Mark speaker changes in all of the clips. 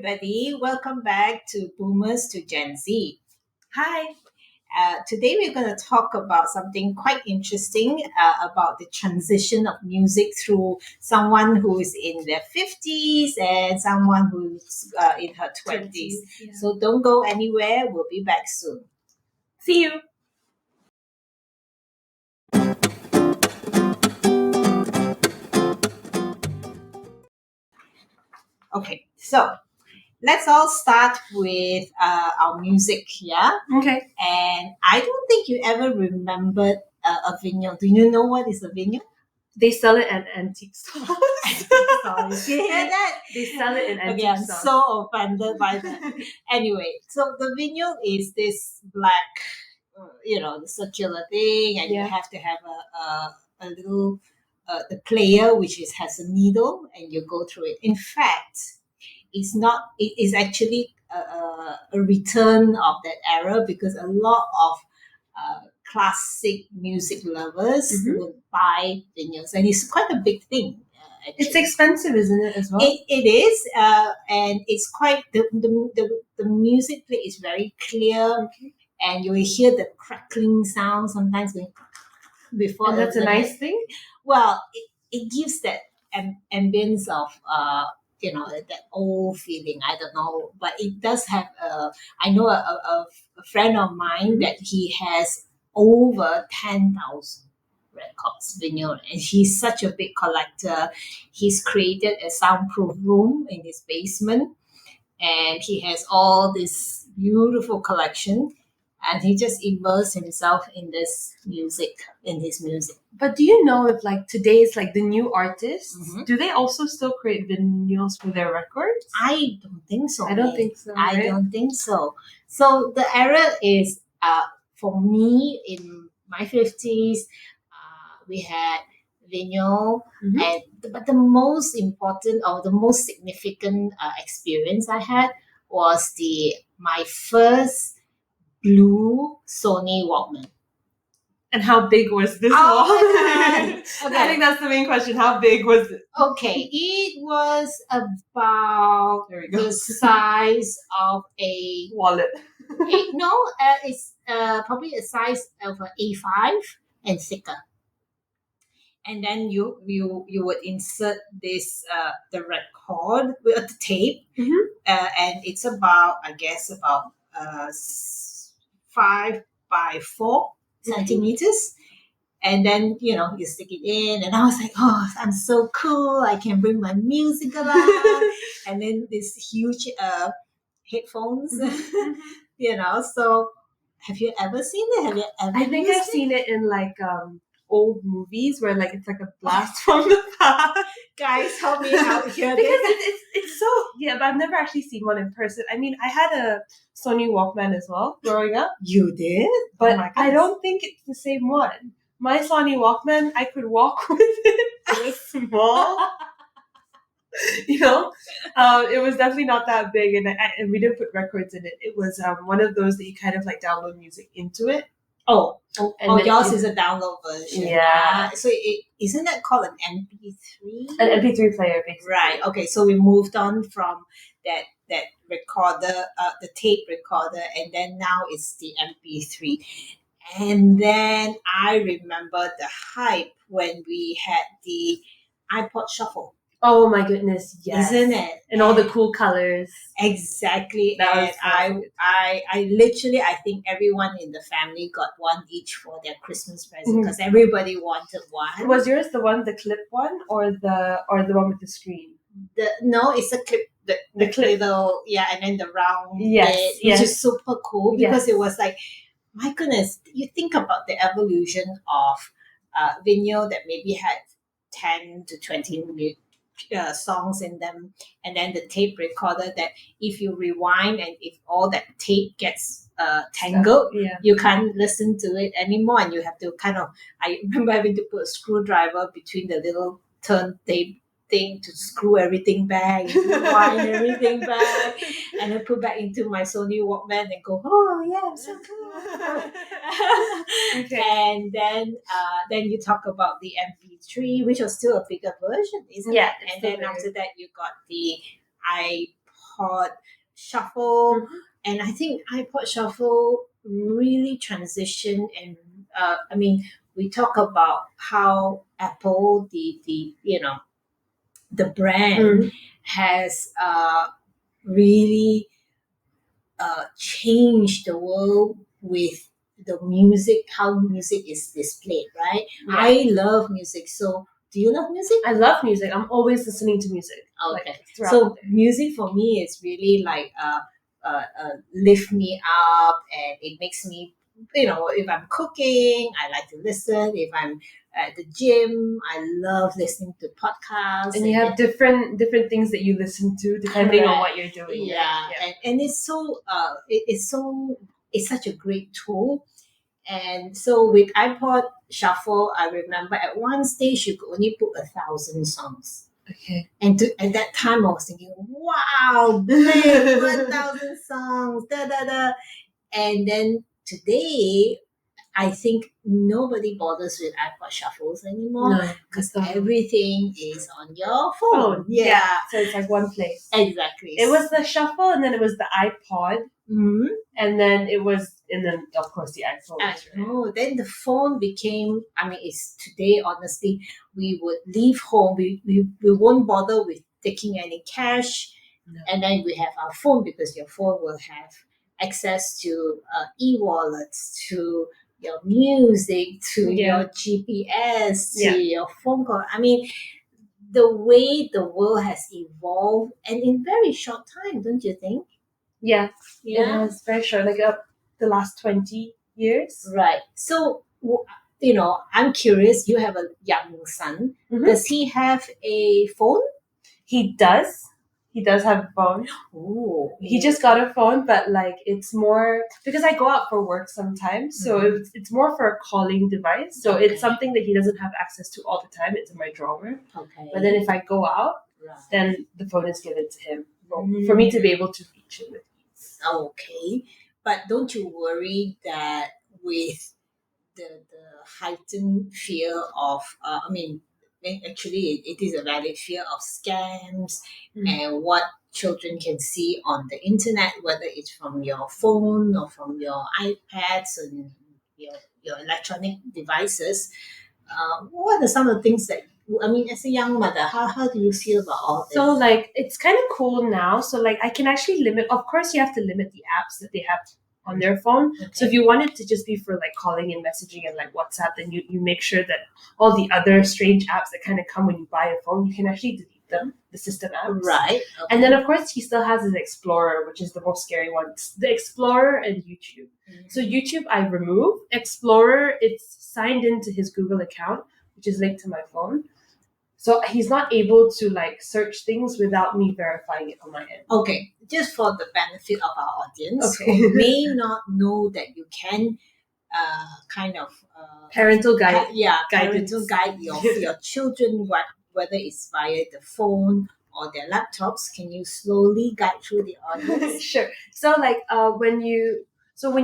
Speaker 1: Everybody, welcome back to Boomers to Gen Z.
Speaker 2: Hi.
Speaker 1: Today we're going to talk about something quite interesting about the transition of music through someone who is in their 50s and someone who's in her 20s.
Speaker 2: Yeah.
Speaker 1: So don't go anywhere. We'll be back soon.
Speaker 2: See you.
Speaker 1: Okay, so let's all start with our music, yeah?
Speaker 2: Okay.
Speaker 1: And I don't think you ever remembered a vinyl. Do you know what is a vinyl?
Speaker 2: They sell it at antique stores.
Speaker 1: Sorry, you hear that?
Speaker 2: They sell it in antique
Speaker 1: Okay, I'm
Speaker 2: stores.
Speaker 1: so offended by that. Anyway, so the vinyl is this black, the circular thing, and you
Speaker 2: Yeah.
Speaker 1: have to have a little the player which has a needle, and you go through it. In fact, it's not. It is actually a return of that era because a lot of classic music lovers would buy vinyls, and it's quite a big thing.
Speaker 2: It's expensive, isn't it, as well?
Speaker 1: It is, and it's quite the music play is very clear, and you will hear the crackling sound sometimes before.
Speaker 2: And that's a nice thing.
Speaker 1: Well, it gives that ambience of that old feeling. I don't know, but it does have I know a friend of mine that he has over 10,000 records vinyl, and he's such a big collector. He's created a soundproof room in his basement, and he has all this beautiful collection, and he just immersed himself in his music.
Speaker 2: But do you know if today's the new artists, do they also still create vinyls for their records?
Speaker 1: I don't think so.
Speaker 2: I don't think so.
Speaker 1: I
Speaker 2: right?
Speaker 1: don't think so. So the era is for me in my 50s. We had vinyl, and but the most important or the most significant experience I had was my first blue Sony Walkman.
Speaker 2: And how big was this
Speaker 1: Oh
Speaker 2: wall?
Speaker 1: my God.
Speaker 2: I think that's the main question. How big was it?
Speaker 1: Okay, it was about
Speaker 2: There we go.
Speaker 1: the size of a
Speaker 2: Wallet.
Speaker 1: it's probably a size of an A5 and thicker. And then you would insert this the record with the tape, and it's about I guess about 5 by 4 centimeters. And then you stick it in, and I was like, oh, I'm so cool, I can bring my music along. And then this huge headphones. So have you ever seen it? Have you ever
Speaker 2: I think
Speaker 1: used
Speaker 2: I've seen it in old movies where it's like a blast from the past.
Speaker 1: Guys, help me out here.
Speaker 2: Because it's so but I've never actually seen one in person. I mean, I had a Sony Walkman as well growing up.
Speaker 1: You did?
Speaker 2: But
Speaker 1: Oh my
Speaker 2: I
Speaker 1: goodness.
Speaker 2: don't think it's the same one. My Sony Walkman, I could walk with it. It was small. It was definitely not that big, and we didn't put records in it. It was one of those that you kind of download music into it.
Speaker 1: Yours is a download version.
Speaker 2: Yeah.
Speaker 1: So isn't that called an MP3?
Speaker 2: An MP3 player, basically.
Speaker 1: Right. Okay. So we moved on from that recorder, the tape recorder, and then now it's the MP3. And then I remember the hype when we had the iPod Shuffle.
Speaker 2: Oh my goodness, yes.
Speaker 1: Isn't it?
Speaker 2: And all the cool colors.
Speaker 1: Exactly.
Speaker 2: That
Speaker 1: And
Speaker 2: was so good.
Speaker 1: I literally, I think everyone in the family got one each for their Christmas present because everybody wanted one.
Speaker 2: Was yours the clip one or the one with the screen?
Speaker 1: No, it's a clip. The
Speaker 2: clip.
Speaker 1: Little, and then the round
Speaker 2: Yes,
Speaker 1: bit, which is super cool because
Speaker 2: Yes.
Speaker 1: it was like, my goodness, you think about the evolution of vinyl that maybe had 10 to 20 songs in them, and then the tape recorder that if you rewind and if all that tape gets tangled, you can't listen to it anymore, and you have to I remember having to put a screwdriver between the little turntable thing to screw everything back, rewind everything back, and then put back into my Sony Walkman and go, oh yeah, so cool.
Speaker 2: Okay.
Speaker 1: And then you talk about the MP3, which was still a bigger version, isn't
Speaker 2: Yeah,
Speaker 1: it?
Speaker 2: it's
Speaker 1: And
Speaker 2: still
Speaker 1: then
Speaker 2: bigger.
Speaker 1: after that, you got the iPod Shuffle, and I think iPod Shuffle really transitioned. And I mean, we talk about how Apple, the the brand, has really changed the world with the music, how music is displayed, right?
Speaker 2: Yeah.
Speaker 1: I love music. So, do you love music?
Speaker 2: I love music. I'm always listening to music.
Speaker 1: Okay.
Speaker 2: Throughout
Speaker 1: So
Speaker 2: the day.
Speaker 1: music for me is really like lift me up, and it makes me, if I'm cooking, I like to listen. If I'm at the gym, I love listening to podcasts.
Speaker 2: And you have different things that you listen to depending on what you're doing.
Speaker 1: Yeah,
Speaker 2: right?
Speaker 1: and it's it's such a great tool. And so with iPod Shuffle, I remember at one stage you could only put 1,000 songs.
Speaker 2: Okay.
Speaker 1: And at that time, I was thinking, wow, great, 1,000 songs, da da da. And then today, I think nobody bothers with iPod Shuffles anymore because everything is on your phone. Yeah.
Speaker 2: So it's like one place.
Speaker 1: Exactly.
Speaker 2: It was the Shuffle, and then it was the iPod, and then of course the iPhone.
Speaker 1: Then the phone became, I mean, it's today, honestly, we would leave home. We won't bother with taking any cash.
Speaker 2: No.
Speaker 1: And then we have our phone because your phone will have access to e-wallets, to your music, to your GPS, to your phone call. I mean, the way the world has evolved, and in very short time, don't you think?
Speaker 2: Yeah. It has very short, like the last 20 years.
Speaker 1: Right. So, I'm curious. You have a young son. Does he have a phone?
Speaker 2: He does. He does have a phone.
Speaker 1: Ooh.
Speaker 2: He just got a phone, but like it's more because I go out for work sometimes, so it's more for a calling device. So it's something that he doesn't have access to all the time. It's in my drawer.
Speaker 1: Okay.
Speaker 2: But then if I go out, then the phone is given to him for me to be able to reach him with ease.
Speaker 1: Okay, but don't you worry that with the heightened fear of, actually, it is a valid fear of scams and what children can see on the internet, whether it's from your phone or from your iPads and your electronic devices. What are some of the things that, as a young mother, how do you feel about all this?
Speaker 2: So like it's kind of cool now. So like I can actually limit. Of course, you have to limit the apps that they have on their phone.
Speaker 1: Okay.
Speaker 2: So if you want it to just be for like calling and messaging and like WhatsApp, then you make sure that all the other strange apps that kind of come when you buy a phone, you can actually delete them, the system apps.
Speaker 1: Right. Okay.
Speaker 2: And then of course he still has his Explorer, which is the most scary one. The Explorer and YouTube. So YouTube I remove. Explorer, it's signed into his Google account, which is linked to my phone. So he's not able to like search things without me verifying it on my end.
Speaker 1: Okay, just for the benefit of our audience who may not know that you can kind of
Speaker 2: parental guide.
Speaker 1: Parental guide your children, whether it's via the phone or their laptops. Can you slowly guide through the audience?
Speaker 2: Sure. So like when you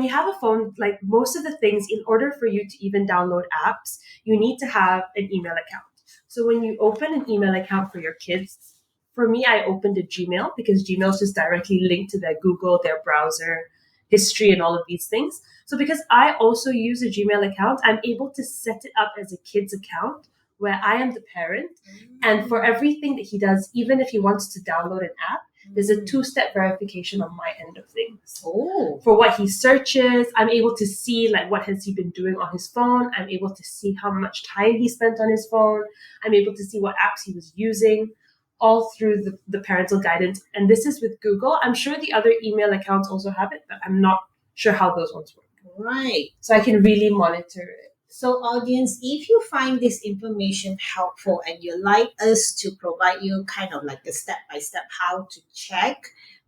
Speaker 2: have a phone, like most of the things, in order for you to even download apps, you need to have an email account. So when you open an email account for your kids, for me, I opened a Gmail because Gmail is just directly linked to their Google, their browser history, and all of these things. So because I also use a Gmail account, I'm able to set it up as a kid's account where I am the parent. And for everything that he does, even if he wants to download an app, there's a 2-step verification on my end of things.
Speaker 1: Oh.
Speaker 2: For what he searches, I'm able to see like what has he been doing on his phone. I'm able to see how much time he spent on his phone. I'm able to see what apps he was using, all through the parental guidance. And this is with Google. I'm sure the other email accounts also have it, but I'm not sure how those ones work.
Speaker 1: Right.
Speaker 2: So I can really monitor it.
Speaker 1: So audience, if you find this information helpful and you'd like us to provide you kind of like a step-by-step how to check,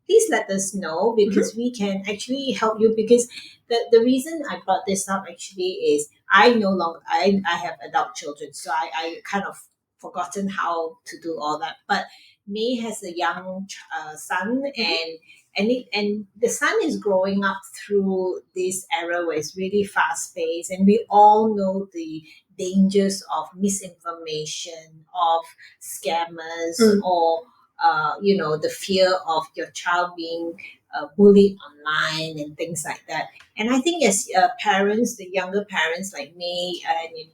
Speaker 1: please let us know because we can actually help you. Because the reason I brought this up actually is I no longer, I have adult children, so I kind of forgotten how to do all that. But May has a young son, and the son is growing up through this era where it's really fast paced, and we all know the dangers of misinformation, of scammers, or the fear of your child being bullied online and things like that. And I think as parents, the younger parents like me and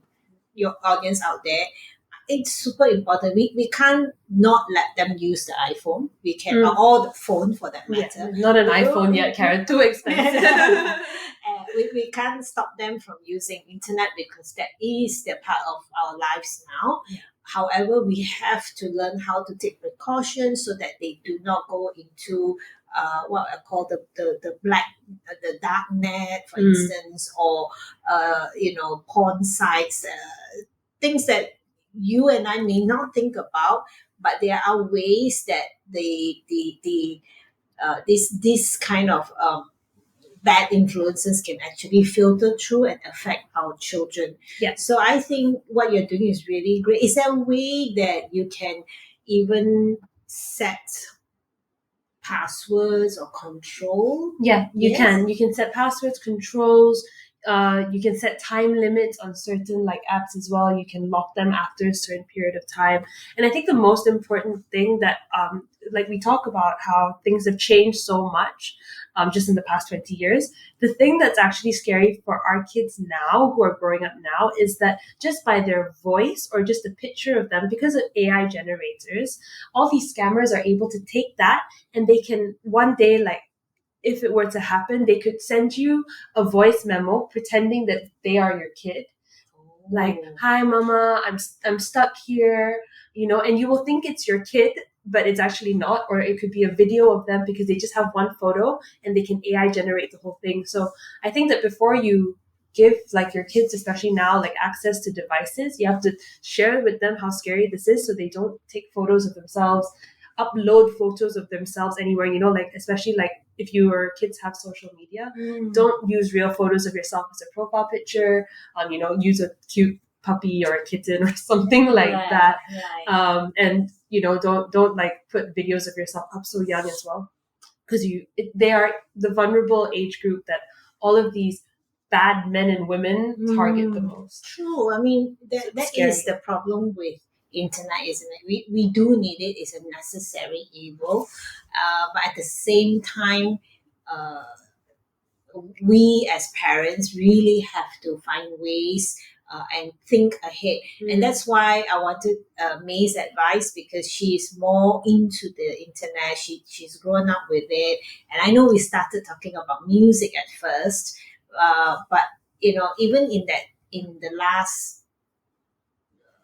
Speaker 1: your audience out there, it's super important. We can't not let them use the iPhone. We can or the phone for that
Speaker 2: Yeah,
Speaker 1: matter.
Speaker 2: not an iPhone yet, Karen. Too expensive.
Speaker 1: We can't stop them from using internet because that is the part of our lives now.
Speaker 2: Yeah.
Speaker 1: However, we have to learn how to take precautions so that they do not go into what I call the dark net, for instance, or porn sites, things that you and I may not think about, but there are ways that this kind of bad influences can actually filter through and affect our children.
Speaker 2: Yeah.
Speaker 1: So I think what you're doing is really great. Is there a way that you can even set passwords or control?
Speaker 2: Yeah, you
Speaker 1: Yes.
Speaker 2: can. You can set passwords, controls. You can set time limits on certain like apps as well. You can lock them after a certain period of time. And I think the most important thing that like we talk about how things have changed so much just in the past 20 years. The thing that's actually scary for our kids now who are growing up now is that just by their voice or just a picture of them, because of AI generators, all these scammers are able to take that and they can one day, like if it were to happen, they could send you a voice memo pretending that they are your kid. Like, hi mama, I'm stuck here, and you will think it's your kid, but it's actually not. Or it could be a video of them because they just have one photo and they can AI generate the whole thing. So I think that before you give like your kids, especially now, like access to devices, you have to share with them how scary this is so they don't take photos of themselves, upload photos of themselves anywhere, like especially like if your kids have social media, don't use real photos of yourself as a profile picture. Use a cute puppy or a kitten or something like that.
Speaker 1: Right.
Speaker 2: And don't like put videos of yourself up so young as well, because they are the vulnerable age group that all of these bad men and women target the most.
Speaker 1: True. I mean, that
Speaker 2: scary.
Speaker 1: is the problem with internet, isn't it? We do need it. It's a necessary evil. But at the same time, uh, we as parents really have to find ways and think ahead. And that's why I wanted May's advice, because she's more into the internet. She's grown up with it. And I know we started talking about music at first, but even in the last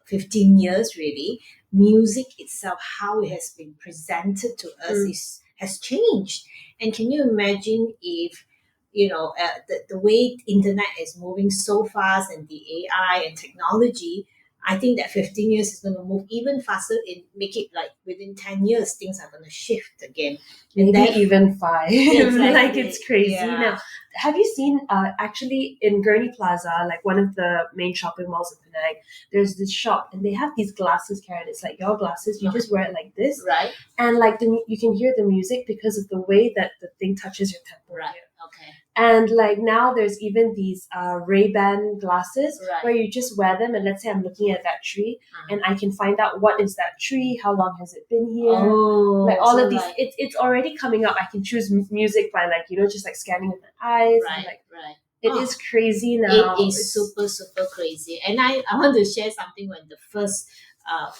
Speaker 1: 15 years, really, music itself, how it has been presented to us has changed. And can you imagine if the way internet is moving so fast, and the AI and technology, I think that 15 years is going to move even faster and make it like within 10 years things are going to shift again.
Speaker 2: Maybe even 5.
Speaker 1: Exactly.
Speaker 2: Like it's crazy.
Speaker 1: Yeah.
Speaker 2: Now, have you seen actually in Gurney Plaza, like one of the main shopping malls in Penang, there's this shop and they have these glasses, Karen. It's like your glasses. You just wear it like this.
Speaker 1: Right.
Speaker 2: And like you can hear the music because of the way that the thing touches your temple.
Speaker 1: Right. Okay.
Speaker 2: And like now there's even these Ray-Ban glasses
Speaker 1: Right.
Speaker 2: where you just wear them, and let's say I'm looking at that tree and I can find out what is that tree, how long has it been here, like all
Speaker 1: so
Speaker 2: of these. It's already coming up. I can choose music by like just like scanning with my eyes.
Speaker 1: Right.
Speaker 2: And, like,
Speaker 1: Right.
Speaker 2: It is crazy now.
Speaker 1: It is super, super crazy. And I want to share something when the first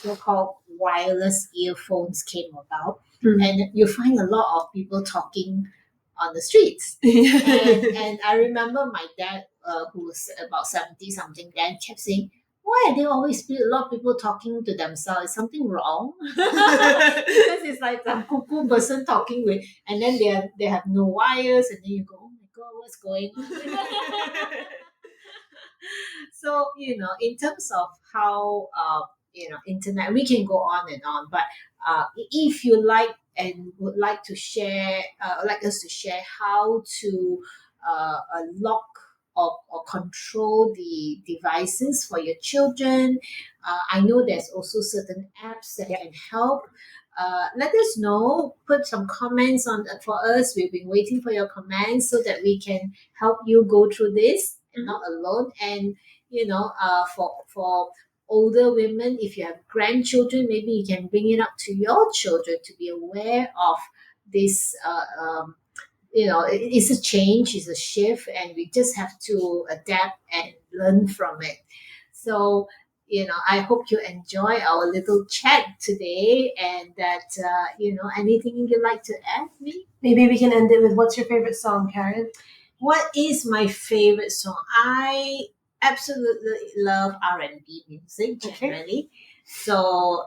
Speaker 1: so-called wireless earphones came about. And you find a lot of people talking on the streets. and I remember my dad, who was about 70 something, then kept saying, why are there always a lot of people talking to themselves? Is something wrong? Because it's like some cuckoo person talking with, and then they have no wires, and then you go, oh my god, what's going on? So in terms of how internet, we can go on and on, but if you like and would like to share, like us to share how to lock or control the devices for your children. I know there's also certain apps that can help. Let us know. Put some comments on for us. We've been waiting for your comments so that we can help you go through this and not alone. And for older women, if you have grandchildren, maybe you can bring it up to your children to be aware of this. It's a change, it's a shift, and we just have to adapt and learn from it. So, I hope you enjoy our little chat today, and that anything you'd like to add me.
Speaker 2: Maybe we can end it with what's your favorite song, Karen?
Speaker 1: What is my favorite song? I absolutely love R&B music generally. So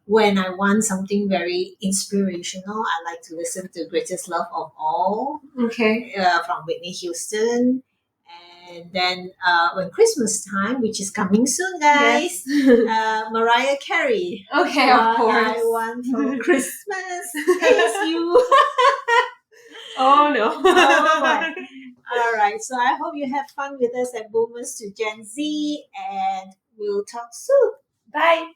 Speaker 1: when I want something very inspirational, I like to listen to Greatest Love of All
Speaker 2: Okay.
Speaker 1: from Whitney Houston. And then when Christmas time, which is coming soon, guys, Mariah Carey.
Speaker 2: Okay,
Speaker 1: What
Speaker 2: of course.
Speaker 1: I want for Christmas is you.
Speaker 2: Oh no.
Speaker 1: Oh my. All right. So I hope you have fun with us at Boomers to Gen Z, and we'll talk soon.
Speaker 2: Bye.